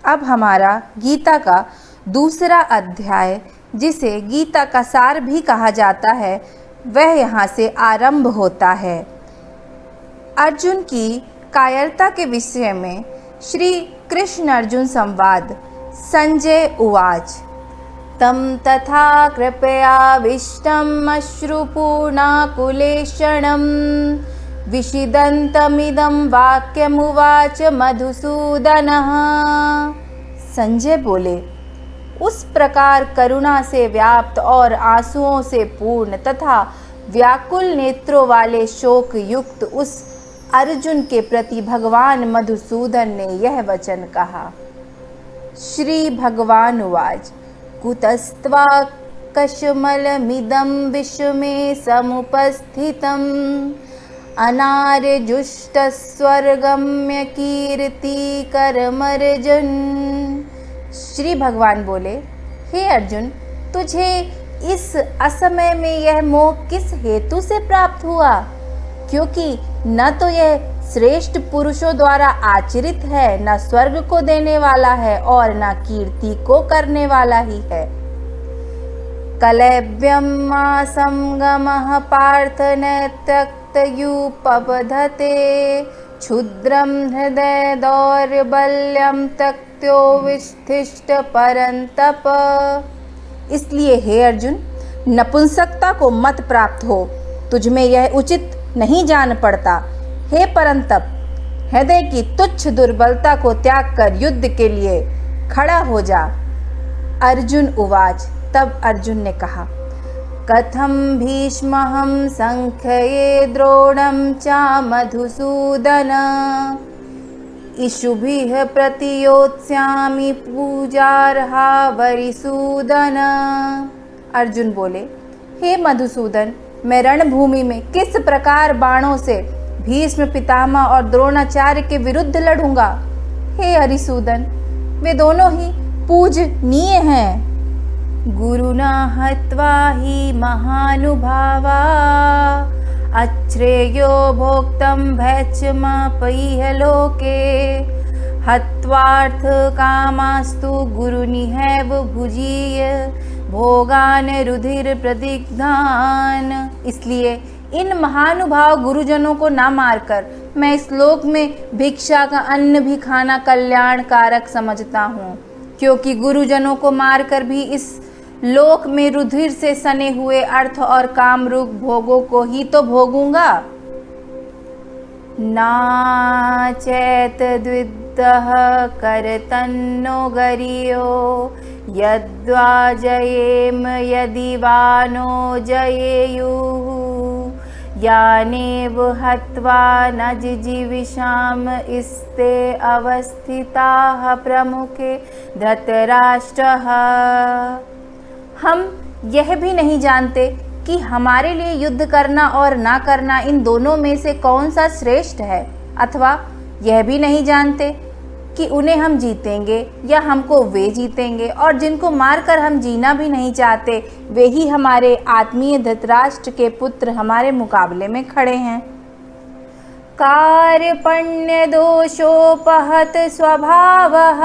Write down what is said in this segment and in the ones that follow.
अब हमारा गीता का दूसरा अध्याय, जिसे गीता का सार भी कहा जाता है, वह यहाँ से आरंभ होता है। अर्जुन की कायरता के विषय में श्री कृष्ण अर्जुन संवाद। संजय उवाच तं तथा कृपयाविष्टम् अश्रुपूर्णाकुलेक्षणं विषीदन्तमिदं वाक्यमुवाच मधुसूदनः। संजय बोले, उस प्रकार करुणा से व्याप्त और आंसुओं से पूर्ण तथा व्याकुल नेत्रों वाले शोक युक्त उस अर्जुन के प्रति भगवान मधुसूदन ने यह वचन कहा। श्री भगवान उवाच कुतस्त्वा कशमलमिदं विश्वमे समुपस्थितम् अनार्यजुष्टस्वर्गम्य कीर्तिकरमर्जुन। श्री भगवान बोले, हे अर्जुन, तुझे इस असमय में यह मोह किस हेतु से प्राप्त हुआ? क्योंकि न तो यह श्रेष्ठ पुरुषों द्वारा आचरित है, न स्वर्ग को देने वाला है और न कीर्ति को करने वाला ही है। कलव्यम् असंगमः पार्थ न त्यक्तयुपबधते क्षुद्रं हृदय दौर्बल्यं त्यक्त्यो विष्ठिष्ट परन्तप। इसलिए हे अर्जुन, नपुंसकता को मत प्राप्त हो, तुझमें यह उचित नहीं जान पड़ता। हे परंतप, हृदय की तुच्छ दुर्बलता को त्याग कर युद्ध के लिए खड़ा हो जा। अर्जुन उवाच। तब अर्जुन ने कहा, कथं भीष्महं संख्ये द्रोणं च मधुसूदन इषुभिः प्रतियोत्स्यामि पूजार्हा वरिसूदन। अर्जुन बोले, हे मधुसूदन, मैं रणभूमि में किस प्रकार बाणों से भीष्म पितामह और द्रोणाचार्य के विरुद्ध लड़ूंगा। हे हरिसूदन, वे दोनों ही पूजनीय हैं। गुरुना हत्वा हि महानुभावा अश्रेयो भोक्तं भैक्षमापैह लोके हत्वार्थ कामास्तु गुरुनिहैव भुजीय भोगान रुधिर प्रदिग्धान। इसलिए इन महानुभाव गुरुजनों को ना मारकर मैं इस लोक में भिक्षा का अन्न भी खाना कल्याण कारक समझता हूँ, क्योंकि गुरुजनों को मारकर भी इस लोक में रुधिर से सने हुए अर्थ और कामरूप भोगों को ही तो भोगूंगा। नाचैत द्विदः करतन्नो गरियो यद्वा जयेम यदि वा नो जयेयुः यानेव हत्वा न जिजीविषाम इस्ते अवस्थिताः प्रमुखे धृतराष्ट्रः। हम यह भी नहीं जानते कि हमारे लिए युद्ध करना और ना करना इन दोनों में से कौन सा श्रेष्ठ है, अथवा यह भी नहीं जानते कि उन्हें हम जीतेंगे या हमको वे जीतेंगे, और जिनको मारकर हम जीना भी नहीं चाहते, वे ही हमारे आत्मीय धृतराष्ट्र के पुत्र हमारे मुकाबले में खड़े हैं। कार्पण्य दोषोपहत स्वभावः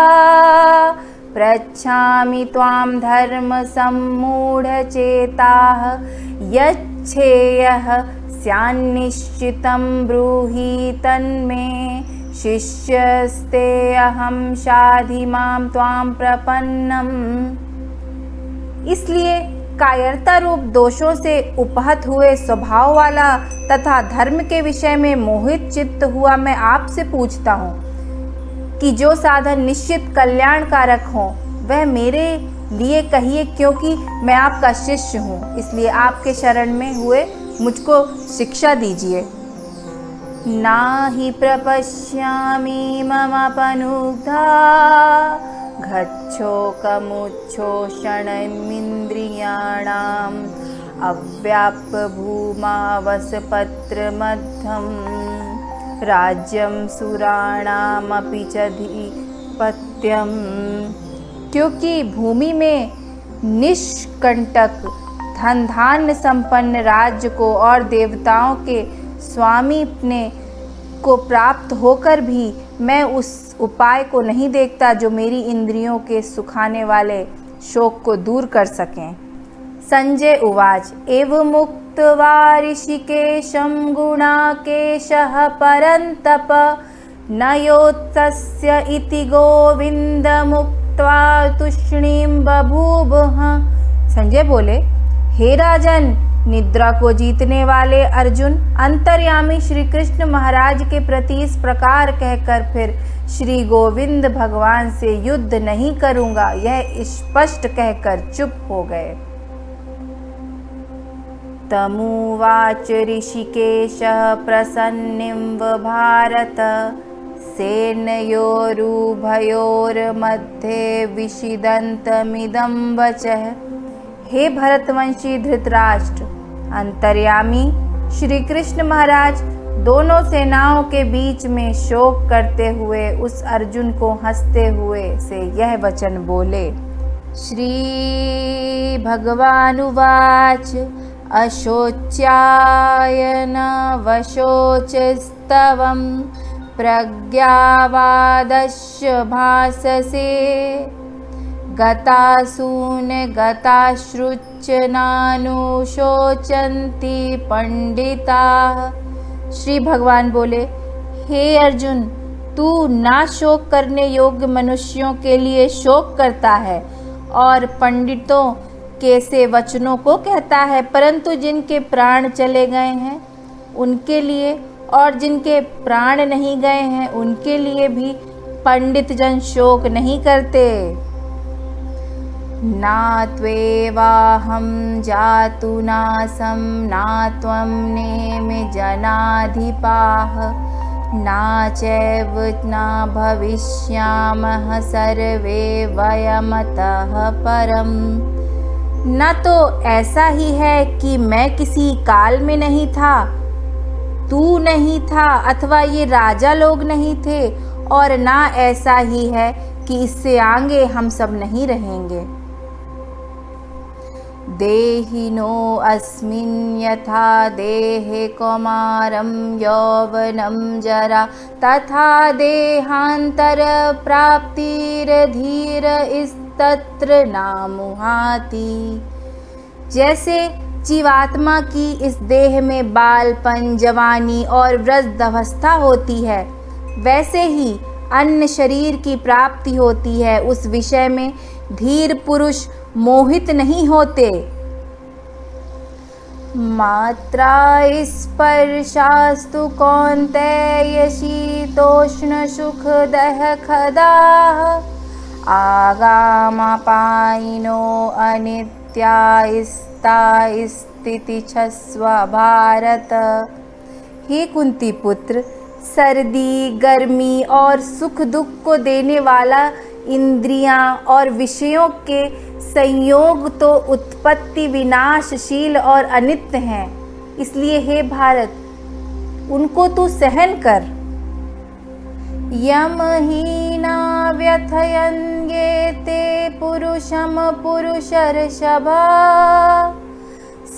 पृच्छामि त्वां धर्म सम्मूढचेताः यच्छेयः स्यान्निश्चितं ब्रूहि तन्मे शिष्यस्ते अहं शाधि मां त्वां प्रपन्नम्। इसलिए कायरता रूप दोषों से उपहत हुए स्वभाव वाला तथा धर्म के विषय में मोहित चित्त हुआ मैं आपसे पूछता हूँ कि जो साधन निश्चित कल्याणकारक हो वह मेरे लिए कहिए, क्योंकि मैं आपका शिष्य हूँ। इसलिए आपके शरण में हुए मुझको शिक्षा दीजिए। नाहि प्रपश्यामि ममपनुग्धा गच्छोकमुच्छोषणमिन्द्रियाणाम् अव्याप्य भूमावसपत्रमध्यं राज्यं सुराणामपि च धीपत्यम्। क्योंकि भूमि में निष्कंटक धन धान्य संपन्न राज्य को और देवताओं के स्वामी को प्राप्त होकर भी मैं उस उपाय को नहीं देखता जो मेरी इंद्रियों के सुखाने वाले शोक को दूर कर सकें। संजय उवाच एवमुक्त्वा ऋषिकेशं गुणाकेशः परन्तप नयोत्सस्य इति गोविन्दमुक्त्वा तूष्णीं बभूवः। संजय बोले, हे राजन, निद्रा को जीतने वाले अर्जुन अंतर्यामी श्री कृष्ण महाराज के प्रति इस प्रकार कहकर फिर श्री गोविंद भगवान से युद्ध नहीं करूंगा, यह स्पष्ट कहकर चुप हो गए। तमुवाच ऋषिकेशः प्रसन्निव भारत सेनयोरुभयोर्मध्ये विषिदन्तमिदं वचः। हे भरतवंशी धृतराष्ट्र, अंतर्यामी श्री कृष्ण महाराज दोनों सेनाओं के बीच में शोक करते हुए उस अर्जुन को हंसते हुए से यह वचन बोले। श्री भगवानुवाच अशोच्याय न वशोचस्तवं प्रज्ञावादस्य भाससे गतासून गताश्रुच्च नानुशोचन्ति पंडिताः। श्री भगवान बोले, हे अर्जुन, तू ना शोक करने योग्य मनुष्यों के लिए शोक करता है और पंडितों के से वचनों को कहता है, परंतु जिनके प्राण चले गए हैं उनके लिए और जिनके प्राण नहीं गए हैं उनके लिए भी पंडित जन शोक नहीं करते। ना त्वेवाहं जातु नासं ना त्वं नेमि जनाधिपाः ना चैव न भविष्यामः सर्वे वयमतः परम्। न तो ऐसा ही है कि मैं किसी काल में नहीं था, तू नहीं था अथवा ये राजा लोग नहीं थे, और ना ऐसा ही है कि इससे आगे हम सब नहीं रहेंगे। देहिनो अस्मिन् यथा देहे कौमारं यौवनं जरा तथा देहांतर प्राप्तिर्धीर तत्र नामुहाति। जैसे जीवात्मा की इस देह में बालपन, जवानी और वृद्धावस्था होती है, वैसे ही अन्य शरीर की प्राप्ति होती है। उस विषय में धीर पुरुष मोहित नहीं होते। मात्रा स्पर्शास्तु कौन्तेय शीतोष्ण सुखदः खदाः आगामापायिनो अनित्या स्था स्थिति छस्व भारत। हे कुंती पुत्र, सर्दी, गर्मी और सुख दुख को देने वाला इंद्रियां और विषयों के संयोग तो उत्पत्ति विनाशशील और अनित्य हैं, इसलिए हे भारत उनको तू सहन कर। यमहीना व्यथयन्येते पुरुषं पुरुषर्षभा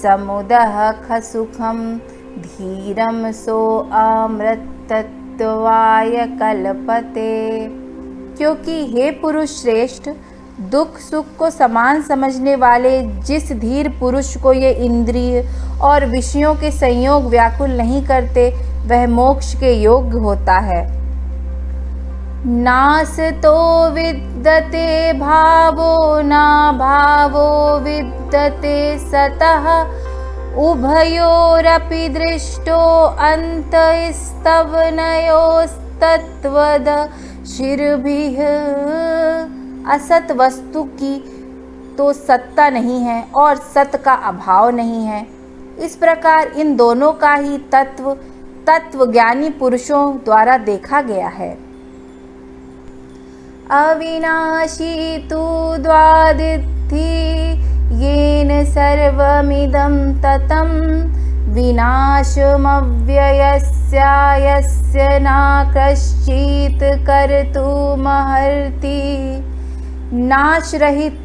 समुदः खसुखं धीरं सो अमृतत्वाय कल्पते। क्योंकि हे पुरुष श्रेष्ठ, दुख सुख को समान समझने वाले जिस धीर पुरुष को ये इंद्रिय और विषयों के संयोग व्याकुल नहीं करते, वह मोक्ष के योग्य होता है। नासतो विद्यते भावो ना भावो विद्यते सतः उभयोरपि दृष्टो अन्तस्तवनयोस्तत्वद शिरभिः। असत वस्तु की तो सत्ता नहीं है और सत का अभाव नहीं है। इस प्रकार इन दोनों का ही तत्व ज्ञानी पुरुषों द्वारा देखा गया है। अविनाशी तु द्वादिद्धि येन सर्वमिदं ततं विनाशमव्ययस्यायस्य न कश्चित् कर्तुमर्हति। नाश रहित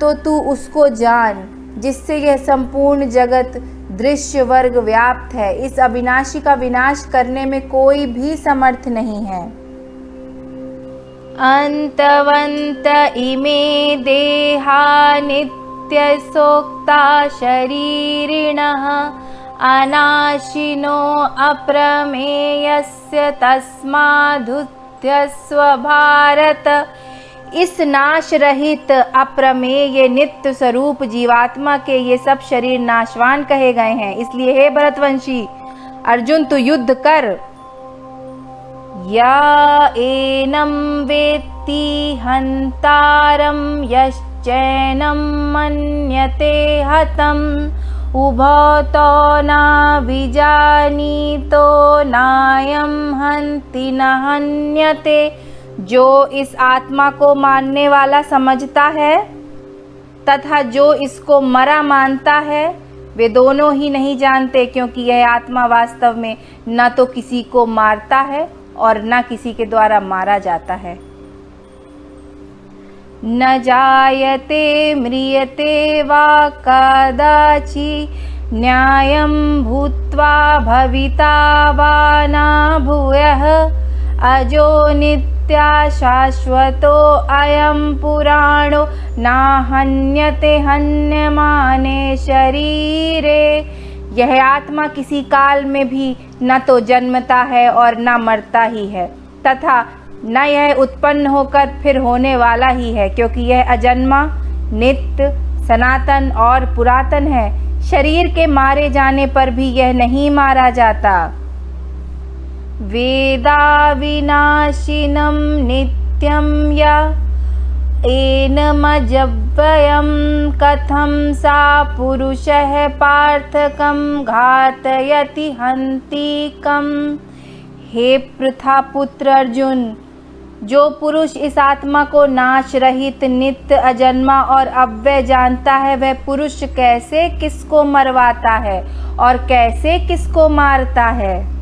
तो तू उसको जान जिससे यह संपूर्ण जगत दृश्य वर्ग व्याप्त है। इस अविनाशी का विनाश करने में कोई भी समर्थ नहीं है। अन्तवन्त इमे देहा नित्यसोक्ता शरीरिणः अनाशिनो अप्रमेयस्य तस्मादुत्थ्यस्व भारत। इस नाश रहित अप्रमेय नित्य स्वरूप जीवात्मा के ये सब शरीर नाशवान कहे गए हैं। इसलिए हे भरतवंशी अर्जुन, तू युद्ध कर। या एनं वेत्ति हन्तारं यश्चैनं मन्यते हतम् उभौतो न विजानीतो नायं हन्ति न हन्यते। जो इस आत्मा को मानने वाला समझता है तथा जो इसको मरा मानता है, वे दोनों ही नहीं जानते, क्योंकि यह आत्मा वास्तव में न तो किसी को मारता है और न किसी के द्वारा मारा जाता है। न जायते म्रियते वा कदाचित् न्यायं भूत्वा भविता वा न भूयः अजो नित्या शाश्वतो अयं पुराणो न हन्यते हन्यमाने शरीरे। यह आत्मा किसी काल में भी न तो जन्मता है और न मरता ही है, तथा न यह उत्पन्न होकर फिर होने वाला ही है, क्योंकि यह अजन्मा, नित्य, सनातन और पुरातन है। शरीर के मारे जाने पर भी यह नहीं मारा जाता। वेदा विनाशिनं नित्यं या एनमजव्ययं कथं सा पुरुषः पार्थकं घातयति हन्तिकम्। हे पृथापुत्र अर्जुन, जो पुरुष इस आत्मा को नाश रहित, नित्य, अजन्मा और अव्यय जानता है, वह पुरुष कैसे किसको मरवाता है और कैसे किसको मारता है।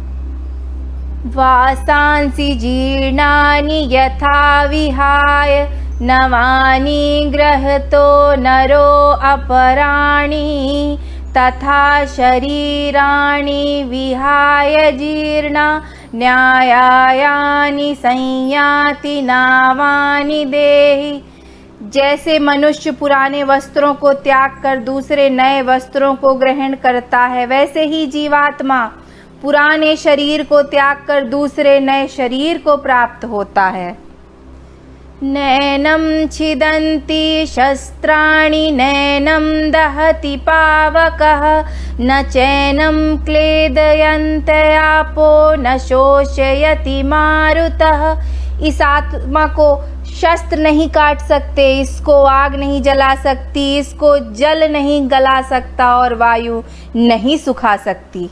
वासांसि जीर्णानि यथा विहाय नवानि गृहीतो नरो अपराणि तथा शरीराणि विहाय जीर्णा न्यायानि संयाति नावानि देहि। जैसे मनुष्य पुराने वस्त्रों को त्याग कर दूसरे नए वस्त्रों को ग्रहण करता है, वैसे ही जीवात्मा पुराने शरीर को त्याग कर दूसरे नए शरीर को प्राप्त होता है। नैनं छिदन्ति शस्त्राणि नैनं दहति पावकः न चैनं क्लेदयन्ते आपो न शोषयति मारुतः। इस आत्मा को शस्त्र नहीं काट सकते, इसको आग नहीं जला सकती, इसको जल नहीं गला सकता और वायु नहीं सुखा सकती।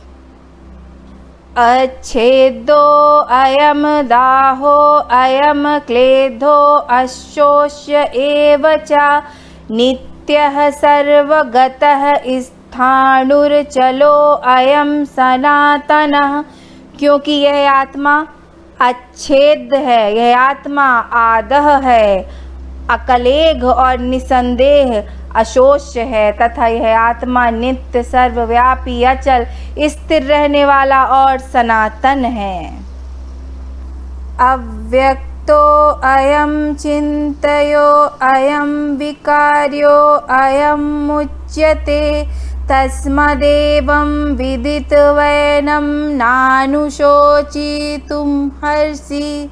अच्छेदो अयम दाहो अयम क्लेदो अशोष्य एव च नित्यः सर्वगतः स्थाणुर्चलो अयम सनातनः। क्योंकि यह आत्मा अच्छेद है, यह आत्मा आदह है, अकलेघ और निसंदेह अशोष्य है, तथा यह आत्मा नित्य, सर्वव्यापी, अचल, स्थिर रहने वाला और सनातन है। अव्यक्तो अयम चिन्तयो अयम विकार्यो अयम मुच्यते तस्मादेवं विदित्वैनं नानुशोचितुं हर्षि।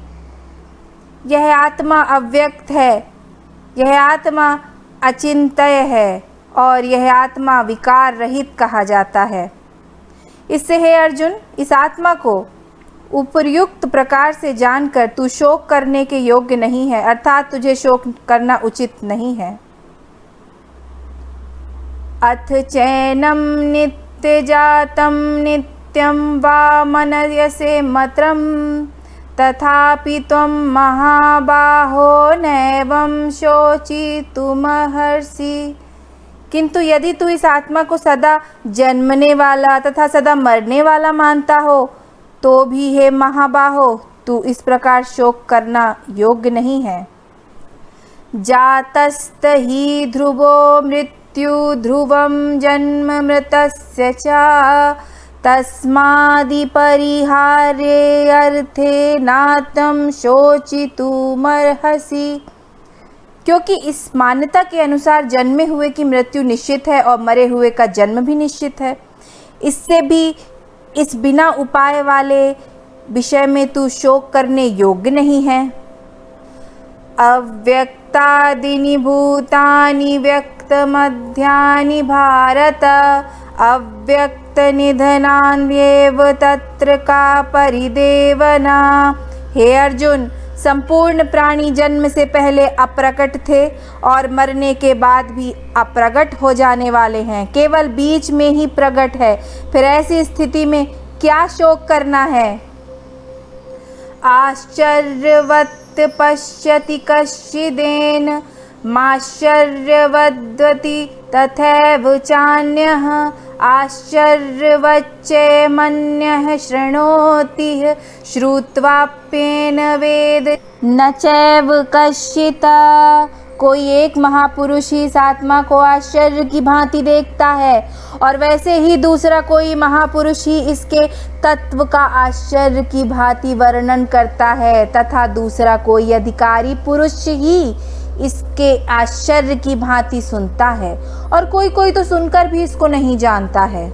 यह आत्मा अव्यक्त है, यह आत्मा अचिंत्य है और यह आत्मा विकार रहित कहा जाता है। इससे हे अर्जुन, इस आत्मा को उपर्युक्त प्रकार से जानकर तू शोक करने के योग्य नहीं है, अर्थात तुझे शोक करना उचित नहीं है। अथ चैनं नित्यजातं नित्यं वा मनयसे मत्रं तथापि त्वं महाबाहो नैवं शोचितुमर्हसि। किंतु यदि तू इस आत्मा को सदा जन्मने वाला तथा सदा मरने वाला मानता हो, तो भी हे महाबाहो, तू इस प्रकार शोक करना योग्य नहीं है। जातस्त ही ध्रुवो मृत्यु ध्रुवं जन्म मृतस्य च तस्मादिपरिहार्ये अर्थे नातं शोचितुमर्हसि। क्योंकि इस मान्यता के अनुसार जन्मे हुए की मृत्यु निश्चित है और मरे हुए का जन्म भी निश्चित है। इससे भी इस बिना उपाय वाले विषय में तू शोक करने योग्य नहीं है। अव्यक्तादीनि भूतानि व्यक्तमध्यानि भारत, अव्यक्तनिधनान्येव तत्र का परिदेवना। हे अर्जुन, संपूर्ण प्राणी जन्म से पहले अप्रकट थे और मरने के बाद भी अप्रकट हो जाने वाले हैं, केवल बीच में ही प्रकट है। फिर ऐसी स्थिति में क्या शोक करना है। आश्चर्यवत् पश्यति कश्चिदेन माश्चर्यवद्वति तथैव चान्यः, आश्चर्यवच्चैमन्यः शृणोति श्रुत्वाप्येन वेद न चैव कश्चित्। कोई एक महापुरुष ही इस आत्मा को आश्चर्य की भांति देखता है और वैसे ही दूसरा कोई महापुरुष ही इसके तत्व का आश्चर्य की भांति वर्णन करता है, तथा दूसरा कोई अधिकारी पुरुष ही इसके आश्चर्य की भांति सुनता है और कोई कोई तो सुनकर भी इसको नहीं जानता है।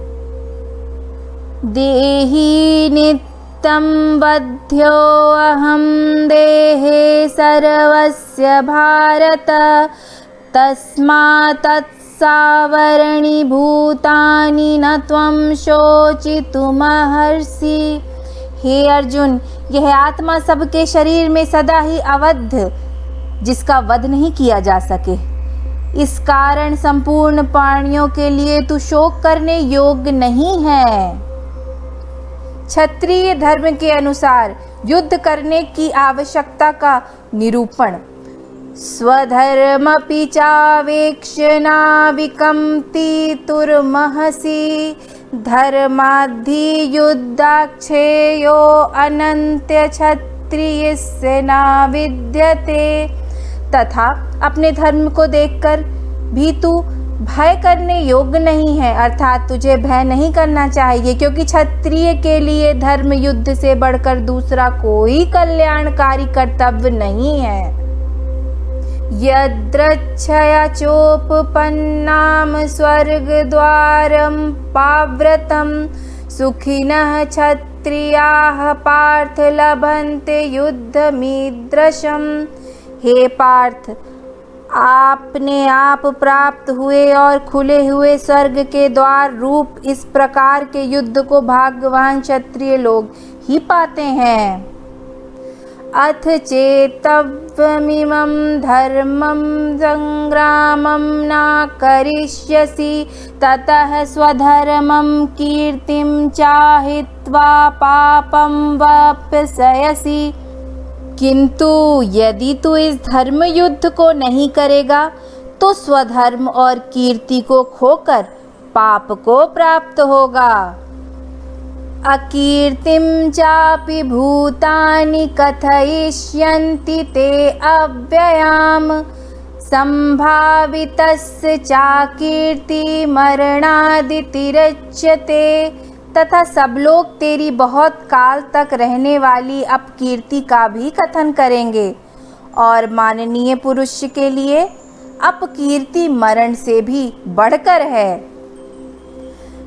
देही नित्यं बध्यो अहं देहे सर्वस्य भारत, तस्मात् तत्सावरणी भूतानि न त्वं शोचितुमर्हसि। हे अर्जुन, यह आत्मा सबके शरीर में सदा ही अवध, जिसका वध नहीं किया जा सके, इस कारण संपूर्ण प्राणियों के लिए तू शोक करने योग्य नहीं है। क्षत्रिय धर्म के अनुसार युद्ध करने की आवश्यकता का निरूपण। स्वधर्मपि चावेक्ष्य नाविकम्ति तुर्महसि, धर्माद्धि युद्धाक्षेयो अनन्त्य क्षत्रियस्य न विद्यते। तथा अपने धर्म को देखकर भी तू भय करने योग्य नहीं है, अर्थात तुझे भय नहीं करना चाहिए, क्योंकि क्षत्रिय के लिए धर्म युद्ध से बढ़कर दूसरा कोई कल्याणकारी कर्तव्य नहीं है। यद्रच्छया चोपपन्नाम स्वर्गद्वारं पाव्रतं, सुखिनः क्षत्रियाः पार्थ लभन्ते युद्धमीदृशम्। हे पार्थ, आपने आप प्राप्त हुए और खुले हुए स्वर्ग के द्वार रूप इस प्रकार के युद्ध को भाग्यवान क्षत्रिय लोग ही पाते हैं। अथ चेतव्यमिमं धर्मं संग्रामं न करिष्यसि, ततः स्वधर्मं कीर्तिं चाहित्वा पापं वाप्स्यसि। किंतु यदि तू इस धर्म युद्ध को नहीं करेगा तो स्वधर्म और कीर्ति को खोकर पाप को प्राप्त होगा। अकीर्तिं चापि भूतानि कथयिष्यन्ति ते अव्ययाम्, संभावितस्य चाकीर्ति मरणादितिरच्यते। तथा सब लोग तेरी बहुत काल तक रहने वाली अपकीर्ति का भी कथन करेंगे, और माननीय पुरुष के लिए अपकीर्ति मरण से भी बढ़कर है।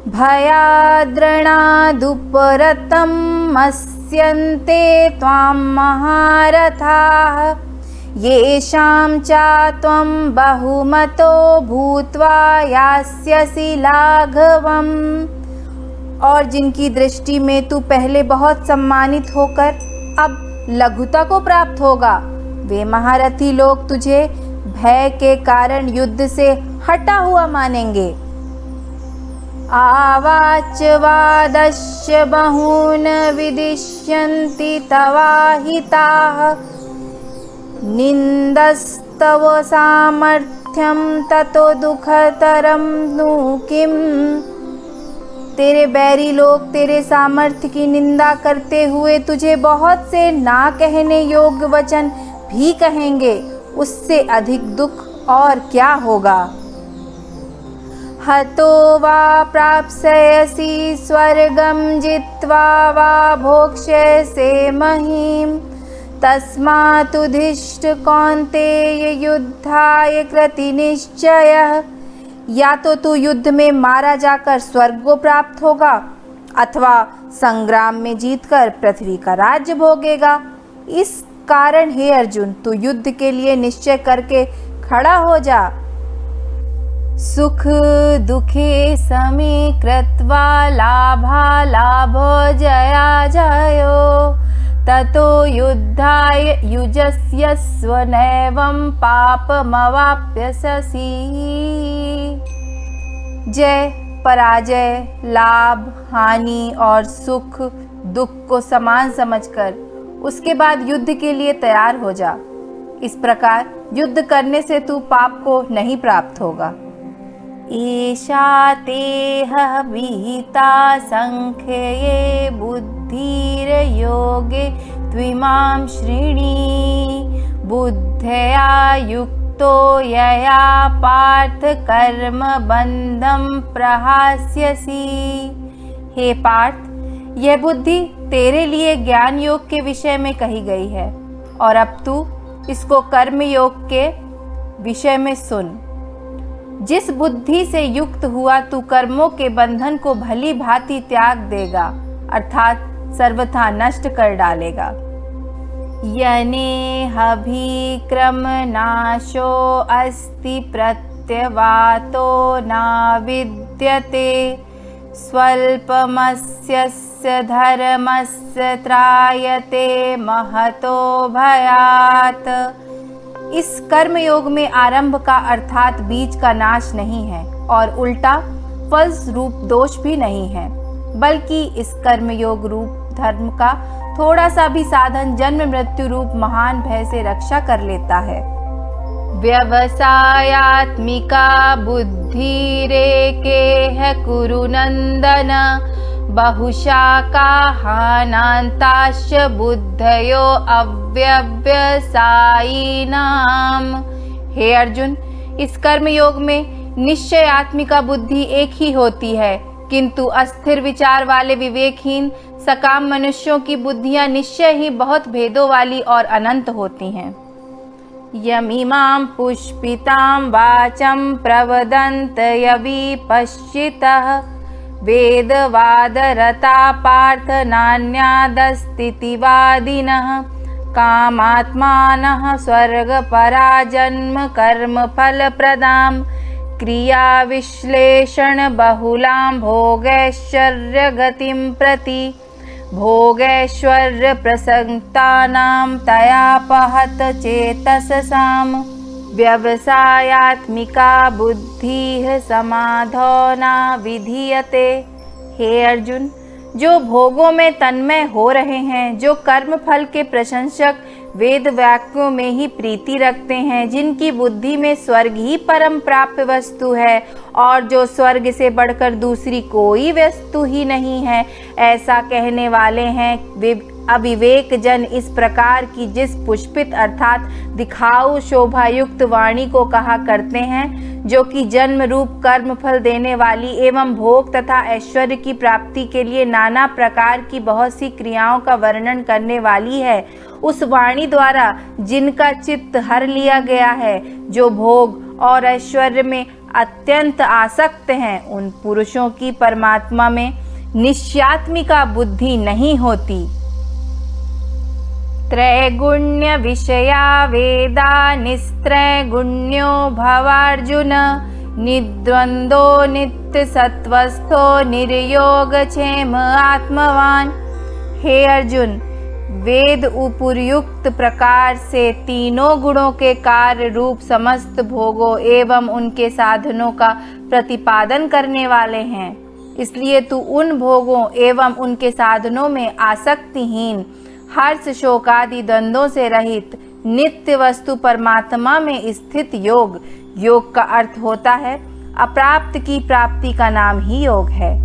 भयाद्रणादुपरतं मस्यन्ते त्वां महारथाः, येषां चात्वं बहुमतो भूत्वा यास्यसि लाघवम्। और जिनकी दृष्टि में तू पहले बहुत सम्मानित होकर अब लघुता को प्राप्त होगा, वे महारथी लोग तुझे भय के कारण युद्ध से हटा हुआ मानेंगे। आवाच वादश्च बहून विदिष्यन्ति तवाहिताः, निन्दस्तव सामर्थ्यं ततो दुःखतरं नु किम्। तेरे बैरी लोग तेरे सामर्थ्य की निंदा करते हुए तुझे बहुत से ना कहने योग्य वचन भी कहेंगे, उससे अधिक दुख और क्या होगा। हतो वा प्राप्स्यसि स्वर्गं जित्वा वा भोक्ष्यसे महीम् तस्मात्तुधिष्ठ कौन्तेय युद्धाय कृतनिश्चयः। या तो तू युद्ध में मारा जाकर स्वर्ग को प्राप्त होगा अथवा संग्राम में जीतकर पृथ्वी का राज्य भोगेगा। इस कारण हे अर्जुन, तू युद्ध के लिए निश्चय करके खड़ा हो जा। सुख दुखे समे कृत्वा लाभालाभो जया जयो ततो युद्धाय युजस्यस्व नैवं पापमवाप्स्यसि। जय पराजय, लाभ हानि और सुख दुख को समान समझकर उसके बाद युद्ध के लिए तैयार हो जा। इस प्रकार युद्ध करने से तू पाप को नहीं प्राप्त होगा। ईशा तेह विहिता संख्ये बुद्धिर्योगे त्विमां शृणी बुद्धया युक्तो यया पार्थ कर्म बंधं प्रहास्यसि। हे पार्थ, यह बुद्धि तेरे लिए ज्ञान योग के विषय में कही गई है और अब तू इसको कर्म योग के विषय में सुन। जिस बुद्धि से युक्त हुआ तू कर्मों के बंधन को भली भांति त्याग देगा अर्थात सर्वथा नष्ट कर डालेगा। यनेहभिक्रम नाशो अस्ति प्रत्यवातो न विद्यते स्वल्पमस्यस्य धर्मस्य त्रायते महतो भयात्। इस कर्म योग में आरंभ का अर्थात बीज का नाश नहीं है और उल्टा फल रूप दोष भी नहीं है, बल्कि इस कर्म योग रूप धर्म का थोड़ा सा भी साधन जन्म मृत्यु रूप महान भय से रक्षा कर लेता है। व्यवसायात्मिका बुद्धिरेके है कुरु नंदन बहुशाकाहानान्ताश्च बुद्धयो अव्यवसायिनाम। हे अर्जुन, इस कर्म योग में निश्चय आत्मिका बुद्धि एक ही होती है, किंतु अस्थिर विचार वाले विवेकहीन सकाम मनुष्यों की बुद्धियां निश्चय ही बहुत भेदों वाली और अनंत होती हैं। यमिमां पुष्पितां वाचं प्रवदन्त यविपश्चितः वेदवादरता पार्थ नान्यादस्तितिवादिनः कामात्मानः स्वर्गपरा जन्म कर्म फलप्रदां क्रियाविश्लेषण बहुलां भोगैश्वर्यगतिं प्रति भोगैश्वर्य प्रसक्तानां तयापहत चेतसाम्। व्यवसायात्मिका बुद्धिः समाधो न विधीयते। हे अर्जुन, जो भोगों में तन्मय हो रहे हैं, जो कर्म फल के प्रशंसक वेद वाक्यों में ही प्रीति रखते हैं, जिनकी बुद्धि में स्वर्ग ही परम प्राप्य वस्तु है और जो स्वर्ग से बढ़कर दूसरी कोई वस्तु ही नहीं है, ऐसा कहने वाले हैं वे अविवेक जन इस प्रकार की जिस पुष्पित अर्थात दिखाऊ शोभा युक्त वाणी को कहा करते हैं, जो कि जन्म रूप कर्म फल देने वाली एवं भोग तथा ऐश्वर्य की प्राप्ति के लिए नाना प्रकार की बहुत सी क्रियाओं का वर्णन करने वाली है। उस वाणी द्वारा जिनका चित्त हर लिया गया है, जो भोग और ऐश्वर्य में अत्यंत आसक्त हैं, उन पुरुषों की परमात्मा में निश्चयात्मिका बुद्धि नहीं होती। त्रैगुण्य विषया वेदा निस्त्रैगुण्यो भवार्जुन निद्वंदो नित्य सत्वस्थो निर्योग क्षेम आत्मवान। हे अर्जुन, वेद उपर्युक्त प्रकार से तीनों गुणों के कार्य रूप समस्त भोगों एवं उनके साधनों का प्रतिपादन करने वाले हैं, इसलिए तू उन भोगों एवं उनके साधनों में आसक्तिहीन हर्ष शोकादि द्वंद्वों से रहित नित्य वस्तु परमात्मा में स्थित योग, योग का अर्थ होता है अप्राप्त की प्राप्ति का नाम ही योग है।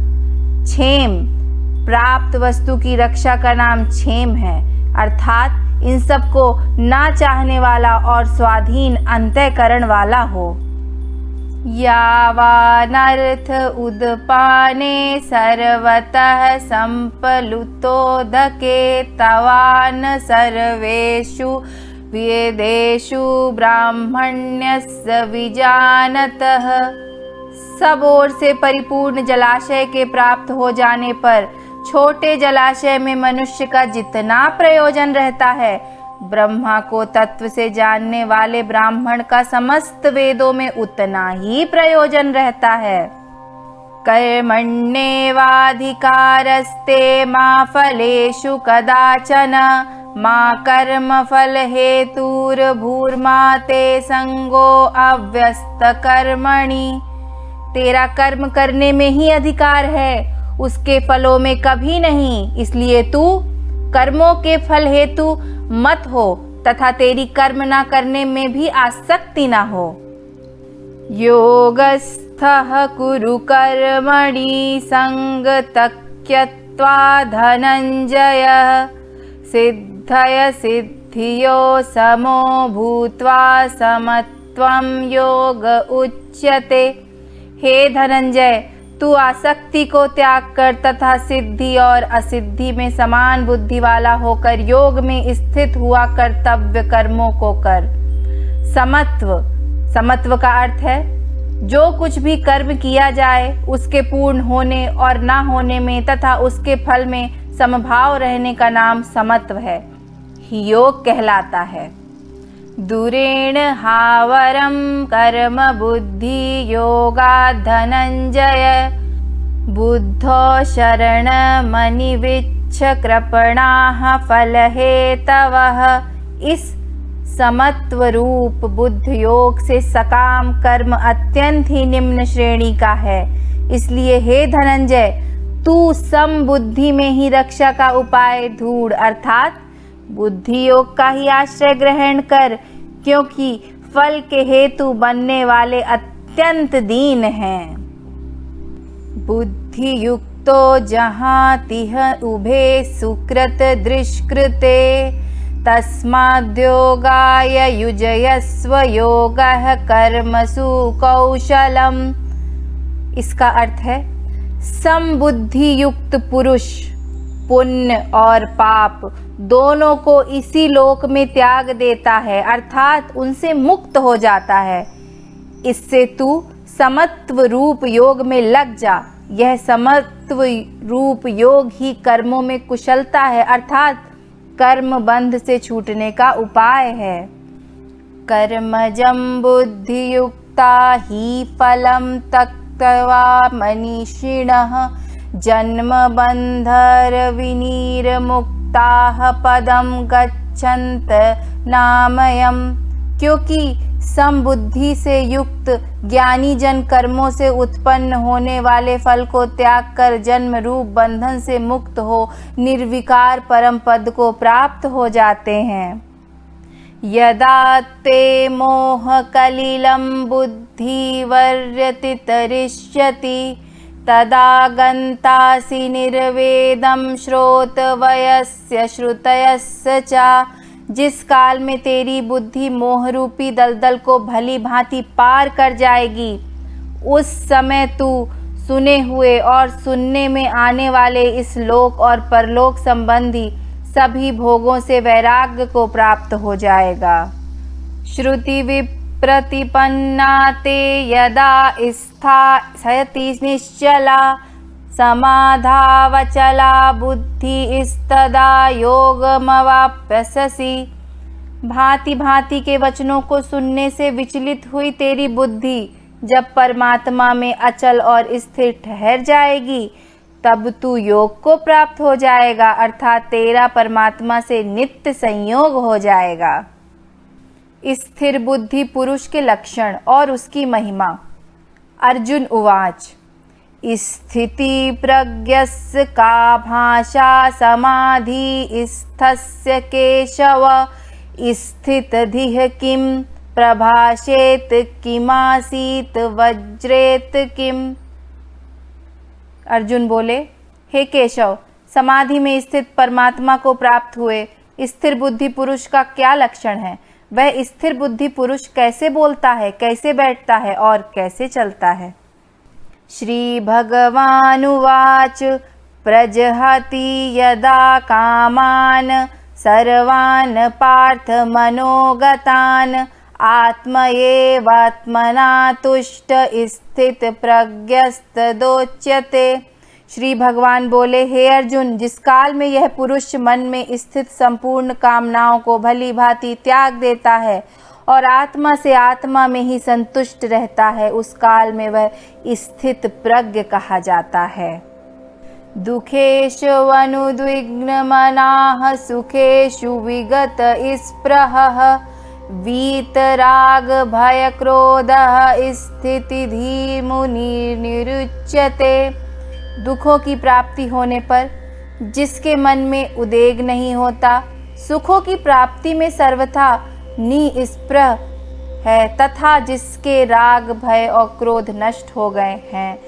क्षेम, प्राप्त वस्तु की रक्षा का नाम क्षेम है, अर्थात इन सब को ना चाहने वाला और स्वाधीन अंतःकरण वाला हो। यावानर्थ उदपाने सर्वतः संप्लुतोदके तवान सर्वेषु वेदेषु ब्राह्मण्यस्य विजानतः। सब ओर से परिपूर्ण जलाशय के प्राप्त हो जाने पर छोटे जलाशय में मनुष्य का जितना प्रयोजन रहता है, ब्रह्मा को तत्व से जानने वाले ब्राह्मण का समस्त वेदों में उतना ही प्रयोजन रहता है। कर्मण्येवाधिकारस्ते मा फलेषु कदाचन मा कर्म फल हेतुर्भूर्मा ते संगो अव्यस्त कर्मणि। तेरा कर्म करने में ही अधिकार है, उसके फलों में कभी नहीं। इसलिए तू कर्मों के फल हेतु मत हो तथा तेरी कर्म ना करने में भी आसक्ति ना हो। योगस्थः कुरु कर्मणि संगतक्यत्वा धनंजय सिद्धय सिद्धियो समो भूत्वा समत्वं योग उच्यते। हे धनंजय, तू आसक्ति को त्याग कर तथा सिद्धि और असिद्धि में समान बुद्धि वाला होकर योग में स्थित हुआ कर्तव्य कर्मों को कर। समत्व का अर्थ है जो कुछ भी कर्म किया जाए उसके पूर्ण होने और ना होने में तथा उसके फल में समभाव रहने का नाम समत्व है, योग कहलाता है। दूरेण हावरम कर्म बुद्धि योगा धनंजय बुद्धो शरणमनिविच्छ कृपणाः फलहेतवः। इस समत्व रूप बुद्ध योग से सकाम कर्म अत्यंत ही निम्न श्रेणी का है। इसलिए हे धनंजय, तू सम बुद्धि में ही रक्षा का उपाय ढूंढ अर्थात बुद्धि योग का ही आश्रय ग्रहण कर, क्योंकि फल के हेतु बनने वाले अत्यंत दीन हैं। बुद्धि युक्तो जहातिह उभे सुकृत दृष्कृते तस्माद्योगाय युजयस्व योगः कर्मसु कौशलम। इसका अर्थ है समबुद्धि युक्त पुरुष पुण्य और पाप दोनों को इसी लोक में त्याग देता है अर्थात उनसे मुक्त हो जाता है। इससे तू समत्व रूप योग में लग जा। यह समत्व रूप योग ही कर्मों में कुशलता है अर्थात कर्म बंध से छूटने का उपाय है। कर्मजं बुद्धि युक्ता ही फलम त्यक्त्वा मनीषिणः जन्म बंधर विनिर्मुक्ताः पदम गच्छन्त नामयम्। क्योंकि समबुद्धि से युक्त ज्ञानी जन कर्मों से उत्पन्न होने वाले फल को त्याग कर जन्म रूप बंधन से मुक्त हो निर्विकार परम पद को प्राप्त हो जाते हैं। यदा ते मोह कलिलं बुद्धि वर्यति तरिष्यति तदा गन्तासि निर्वेदं श्रोतवयस्य श्रुतयस्य च। जिस काल में तेरी बुद्धि मोह रूपी दलदल को भली भांति पार कर जाएगी उस समय तू सुने हुए और सुनने में आने वाले इस लोक और परलोक संबंधी सभी भोगों से वैराग्य को प्राप्त हो जाएगा। श्रुति विप्रतिपन्ना ते यदा स्थायति निश्चला समाधावचला बुद्धि इस्तदा योगमवाप्स्यसि। भांति भांति के वचनों को सुनने से विचलित हुई तेरी बुद्धि जब परमात्मा में अचल और स्थिर ठहर जाएगी तब तू योग को प्राप्त हो जाएगा अर्थात तेरा परमात्मा से नित्य संयोग हो जाएगा। स्थिर बुद्धि पुरुष के लक्षण और उसकी महिमा। अर्जुन उवाच स्थिति प्रज्ञस्य का भाषा समाधि स्थस्य केशव स्थितधिः किं प्रभाषेत किमासीत वज्रेत किम। अर्जुन बोले, हे केशव, समाधि में स्थित परमात्मा को प्राप्त हुए स्थिर बुद्धि पुरुष का क्या लक्षण है? वह स्थिर बुद्धि पुरुष कैसे बोलता है, कैसे बैठता है और कैसे चलता है। श्री भगवानुवाच प्रजहति यदा कामान सर्वान् पार्थ मनोगतान् आत्मैवात्मना तुष्ट स्थित प्रज्ञस्तदोच्यते। श्री भगवान बोले, हे अर्जुन, जिस काल में यह पुरुष मन में स्थित संपूर्ण कामनाओं को भली भांति त्याग देता है और आत्मा से आत्मा में ही संतुष्ट रहता है, उस काल में वह स्थित प्रज्ञ कहा जाता है। दुखेषु अनुद्विग्नमनाः सुखेषु विगत स्पृहः वीतराग भय क्रोधः स्थितिधि मुनिरुच्यते। दुखों की प्राप्ति होने पर जिसके मन में उद्वेग नहीं होता, सुखों की प्राप्ति में सर्वथा निस्पृह है तथा जिसके राग भय और क्रोध नष्ट हो गए हैं,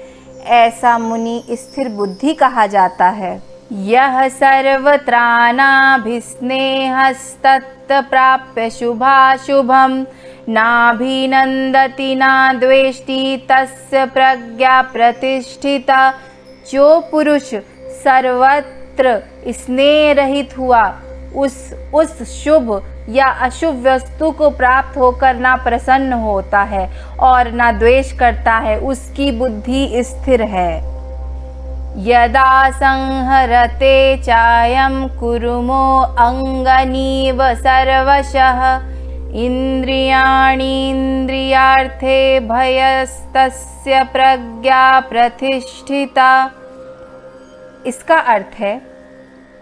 ऐसा मुनि स्थिर बुद्धि कहा जाता है। यह सर्वत्राणाभिस्नेहस्तत् प्राप्य शुभाशुभं नाभिनन्दति न द्वेष्टि तस्य प्रज्ञा प्रतिष्ठिता। जो पुरुष सर्वत्र स्नेह रहित हुआ, उस शुभ या अशुभ वस्तु को प्राप्त होकर ना प्रसन्न होता है और ना द्वेष करता है, उसकी बुद्धि स्थिर है। यदा संहरते चायं कुरुमो अंगनीव सर्वशः इंद्रियाणीन्द्रियार्थे भयस्तस्य प्रज्ञा प्रतिष्ठिता। इसका अर्थ है,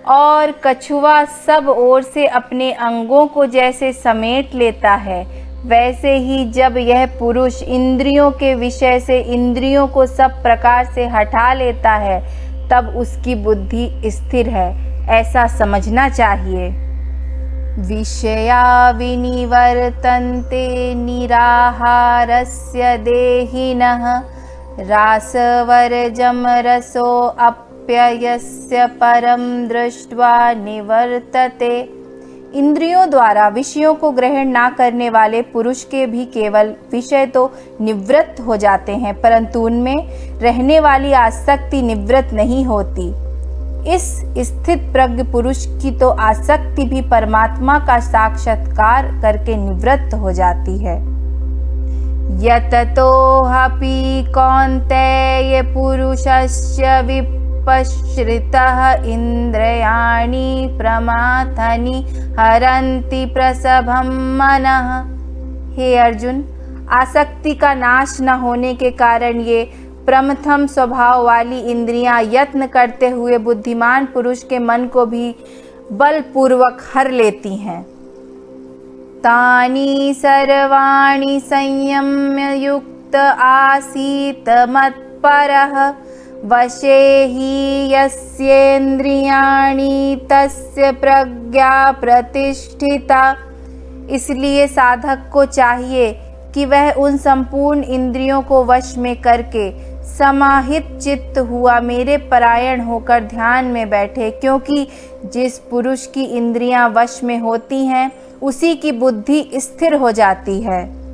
और कछुआ सब ओर से अपने अंगों को जैसे समेट लेता है, वैसे ही जब यह पुरुष इंद्रियों के विषय से इंद्रियों को सब प्रकार से हटा लेता है, तब उसकी बुद्धि स्थिर है, ऐसा समझना चाहिए। विषया विनिवर्तन्ते निराहारस्य देहिनः रासवर्जं रसो अप्ययस्य परम दृष्ट्वा निवर्तते। इंद्रियों द्वारा विषयों को ग्रहण ना करने वाले पुरुष के भी केवल विषय तो निवृत्त हो जाते हैं, परंतु उनमें रहने वाली आसक्ति निवृत्त नहीं होती। इस स्थित प्रज्ञ पुरुष की तो आसक्ति भी परमात्मा का साक्षात्कार करके निवृत्त हो जाती है। यततोऽपि कौन्तेय पुरुषस्य विपश्रितः इंद्रियाणि प्रमाथनि हरन्ति प्रसभं मनः। हे अर्जुन, आसक्ति का नाश न होने के कारण ये प्रमथम स्वभाव वाली इंद्रियां यत्न करते हुए बुद्धिमान पुरुष के मन को भी बलपूर्वक हर लेती हैं। तानि सर्वाणि संयम्य युक्त आसीत मत्परः वशे हि यस्येन्द्रियाणि तस्य प्रज्ञा प्रतिष्ठिता। इसलिए साधक को चाहिए कि वह उन संपूर्ण इंद्रियों को वश में करके समाहित चित्त हुआ मेरे परायण होकर ध्यान में बैठे, क्योंकि जिस पुरुष की इंद्रियां वश में होती हैं उसी की बुद्धि स्थिर हो जाती है।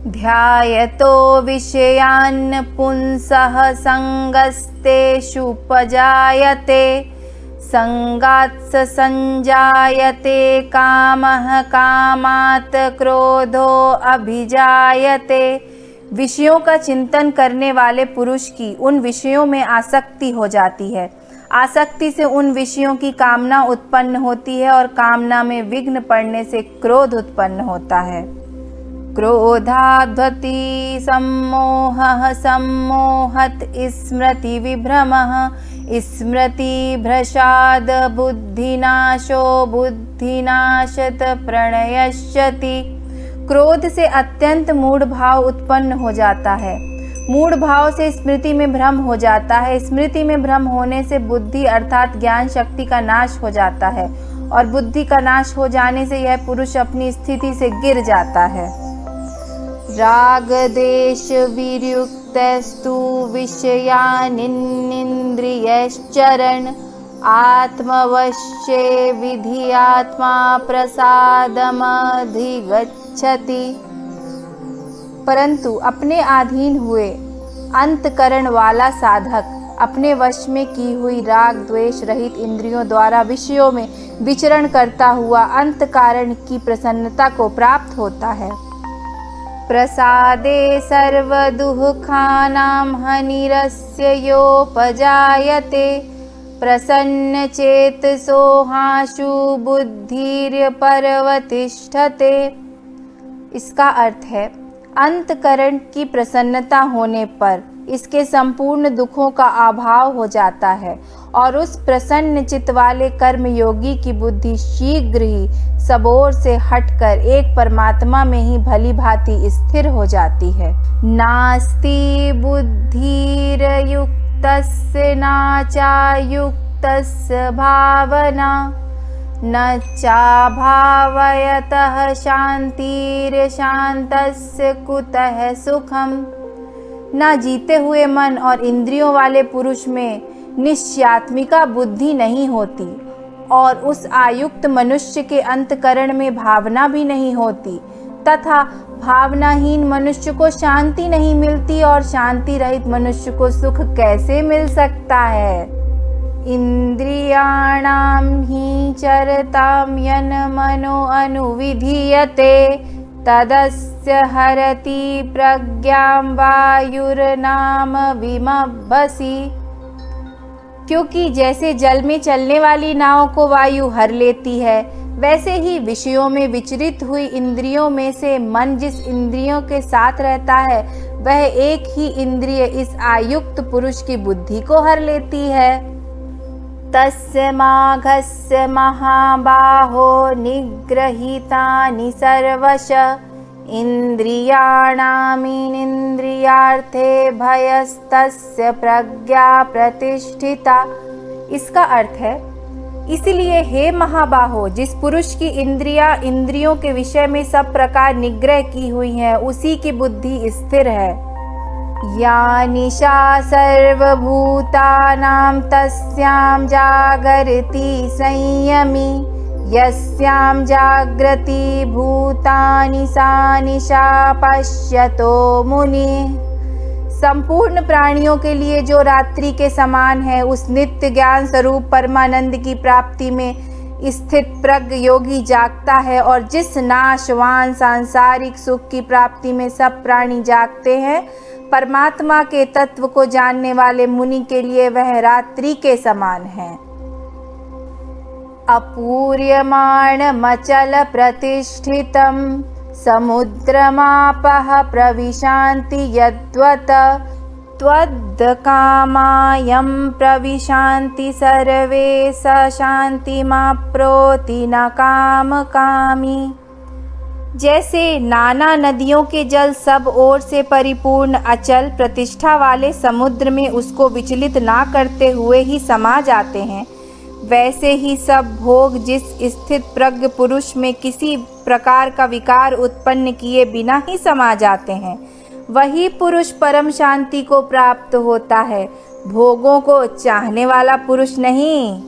ध्यायतो विषयान् पुंसः संगस्तेषु उपजायते संगात् संजायते कामः कामात् क्रोधो अभिजायते। विषयों का चिंतन करने वाले पुरुष की उन विषयों में आसक्ति हो जाती है, आसक्ति से उन विषयों की कामना उत्पन्न होती है और कामना में विघ्न पड़ने से क्रोध उत्पन्न होता है। क्रोधाद्वति सम्मोहः सम्मोहत् स्मृति विभ्रमः स्मृति भ्रशाद बुद्धिनाशो बुद्धिनाशत प्रणयश्यति। क्रोध से अत्यंत मूढ़ भाव उत्पन्न हो जाता है, मूढ़ भाव से स्मृति में भ्रम हो जाता है, स्मृति में भ्रम होने से बुद्धि अर्थात ज्ञान शक्ति का नाश हो जाता है और बुद्धि का नाश हो जाने से यह पुरुष अपनी स्थिति से गिर जाता है। राग देश वियुक्तस्तु विषयानिन्द्रियश्चरण आत्मवश्ये विधि आत्मा प्रसादमधिगच्छति। परंतु अपने अधीन हुए अंतकरण वाला साधक अपने वश में की हुई राग द्वेष रहित इंद्रियों द्वारा विषयों में विचरण करता हुआ अंतकारण की प्रसन्नता को प्राप्त होता है। प्रसादे सर्वदुःखानां हानिरस्य योपजायते प्रसन्नचेतसो हाशु बुद्धिर्परवतिष्ठते। इसका अर्थ है अंतकरण की प्रसन्नता होने पर इसके संपूर्ण दुखों का अभाव हो जाता है और उस प्रसन्न चित्त वाले कर्मयोगी की बुद्धि शीघ्र ही सब ओर से हटकर एक परमात्मा में ही भली भांति स्थिर हो जाती है। नास्ति बुद्धिर्युक्तस्य नाचायुक्तस्य भावना न चाभावयतः शांतिर्शान्तस्य कुतः सुखम। ना जीते हुए मन और इंद्रियों वाले पुरुष में निश्चयात्मिका बुद्धि नहीं होती और उस आयुक्त मनुष्य के अंतकरण में भावना भी नहीं होती तथा भावनाहीन मनुष्य को शांति नहीं मिलती और शांति रहित मनुष्य को सुख कैसे मिल सकता है। इंद्रियाणां हि चरतां यन मनो अनुविधीयते तदस्य हरति प्रज्ञां वायुर्नाम विमभसि। क्योंकि जैसे जल में चलने वाली नाव को वायु हर लेती है, वैसे ही विषयों में विचरित हुई इंद्रियों में से मन जिस इंद्रियों के साथ रहता है वह एक ही इंद्रिय इस आयुक्त पुरुष की बुद्धि को हर लेती है। तस्य माघस्य महाबाहो निग्रहीतानि सर्वश इंद्रियाणामिन्द्रियार्थे भयस्तस्य प्रज्ञा प्रतिष्ठिता। इसका अर्थ है इसलिए हे महाबाहो, जिस पुरुष की इंद्रियों के विषय में सब प्रकार निग्रह की हुई है उसी की बुद्धि स्थिर है। या निशा सर्वभूतानां तस्यां जागर्ति संयमी यस्यां जाग्रति भूतानि सा निशा पश्यतो मुनि। संपूर्ण प्राणियों के लिए जो रात्रि के समान है उस नित्य ज्ञान स्वरूप परमानंद की प्राप्ति में स्थित प्रज्ञ योगी जागता है और जिस नाशवान सांसारिक सुख की प्राप्ति में सब प्राणी जागते हैं परमात्मा के तत्व को जानने वाले मुनि के लिए वह रात्रि के समान है। अपूर्यमाणमचल प्रतिष्ठितं समुद्रमापः प्रविशान्ति यद्वत् त्वद्कामायं प्रविशान्ति सर्वे स शान्तिमाप्नोति न कामकामी। जैसे नाना नदियों के जल सब ओर से परिपूर्ण अचल प्रतिष्ठा वाले समुद्र में उसको विचलित ना करते हुए ही समा जाते हैं, वैसे ही सब भोग जिस स्थित प्रज्ञ पुरुष में किसी प्रकार का विकार उत्पन्न किए बिना ही समा जाते हैं, वही पुरुष परम शांति को प्राप्त होता है, भोगों को चाहने वाला पुरुष नहीं।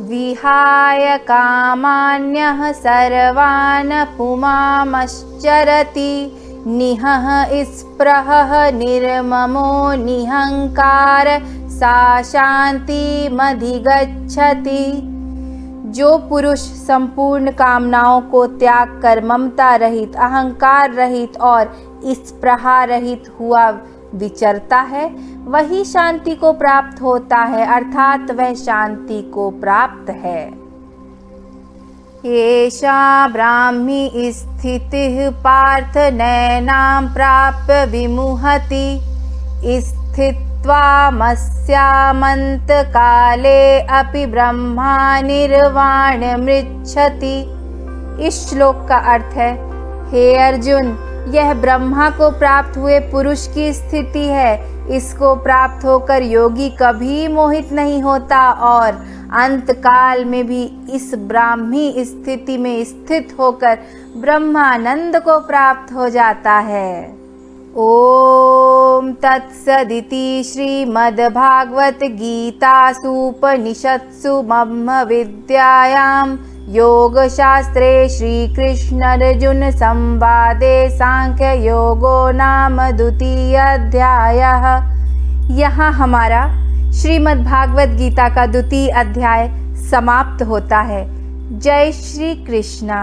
विहाय कामान्यः सर्वान् पुमांश्चरति निहः स्पृहः निर्ममो निहंकार सा शान्तिमधिगच्छति। जो पुरुष संपूर्ण कामनाओं को त्याग कर ममता रहित, अहंकार रहित और स्पृहा रहित हुआ विचरता है वही शांति को प्राप्त होता है, अर्थात वह शांति को प्राप्त है। एषा ब्राह्मी स्थितिः पार्थ नैनां प्राप्य विमुहति स्थित्वामस्यामन्तकाले अपि ब्रह्मा निर्वाणमृच्छति। इस श्लोक का अर्थ है, हे अर्जुन, यह ब्रह्मा को प्राप्त हुए पुरुष की स्थिति है। इसको प्राप्त होकर योगी कभी मोहित नहीं होता और अंत काल में भी इस ब्राह्मी स्थिति में स्थित होकर ब्रह्मानंद को प्राप्त हो जाता है। ॐ तत्सदिति श्रीमद्भागवद्गीतासूपनिषत्सु ब्रह्मविद्यायां योगशास्त्रे श्रीकृष्णार्जुनसंवादे सांख्ययोगो नाम द्वितीयोऽध्यायः। यहाँ हमारा श्रीमद्भागवत गीता का द्वितीय अध्याय समाप्त होता है। जय श्री कृष्णा।